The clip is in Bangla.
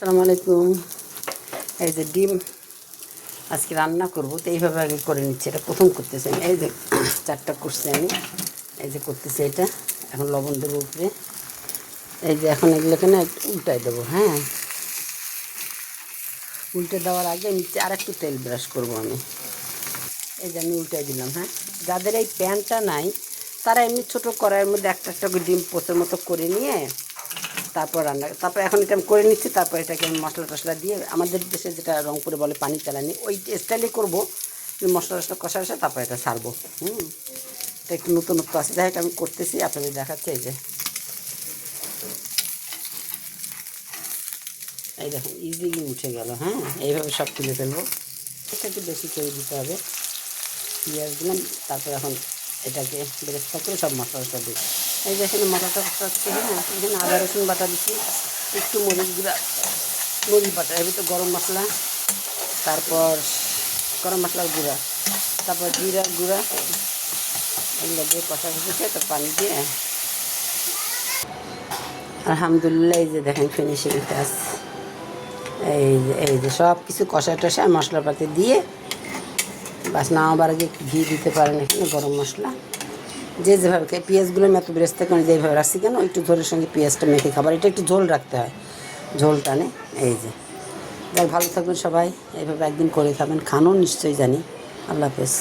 আসসালামু আলাইকুম। এই যে ডিম আজকে রান্না করবো, তো এইভাবে আগে করে নিচ্ছি। এটা প্রথম করতেছি আমি। এই যে চারটা করছি আমি, এই যে করতেছি এটা। এখন লবণ দেবো উপরে। এই যে এখন এগুলোকে না একটু উল্টাই দেবো। হ্যাঁ, উল্টে দেওয়ার আগে নিচে আর একটু তেল ব্রাশ করবো আমি। এই যে আমি উল্টাই দিলাম। হ্যাঁ, যাদের এই প্যানটা নাই তারা এমনি ছোটো কড়াইয়ের মধ্যে একটা একটা করে ডিম পোচের মতো করে নিয়ে তারপর রান্না, তারপর এখন এটা আমি করে নিচ্ছি। তারপর এটাকে আমি মশলা টশলা দিয়ে, আমাদের দেশে যেটা রংপুরে বলে পানি চালানি, ওই স্টাইলে করবো। মশলা টশলা কষা কষা তারপর এটা ছাড়বো। এটা একটু নতুনত্ব আছে, যাই হোক আমি করতেছি, আপনাদের দেখাচ্ছে। এই যে এই দেখেন ইজিলি উঠে গেল। হ্যাঁ, এইভাবে সব তুলে ফেলবো। এটা একটু বেশি করে দিতে হবে। পেঁয়াজ দিলাম, তারপর এখন এটাকে বেরেস্তা করে সব মশলা টশলা দিই। এই যে এখানে মশলাটা কষাচ্ছি। হ্যাঁ, এখানে আদা রসুন বাটা দিচ্ছি, একটু মরিচ গুঁড়া, মরিচ বাটা, এর ভিতরে গরম মশলা, তারপর গরম মশলার গুঁড়া, তারপর জিরার গুঁড়া, এগুলো দিয়ে কষা কষিতে তো পানি দিয়ে আলহামদুলিল্লাহ। এই যে দেখেন ফিনিশিং টাচ। এই যে সব কিছু কষা টষা মশলাপাতি দিয়ে বাস নামাবার আগে ঘি দিতে পারেন, এখানে গরম মশলা। যে যেভাবে খাই, পেঁয়াজগুলো আমি এত বেরেস্তা করে যেভাবে রাখছি কেন, একটু ঝোলের সঙ্গে পেঁয়াজটা মেখে খাবার, এটা একটু ঝোল রাখতে হয়, ঝোল টানে। এই যে যাক, ভালো থাকবেন সবাই, এইভাবে একদিন করে খাবেন, খানও নিশ্চয়ই জানি। আল্লাহ হাফেজ।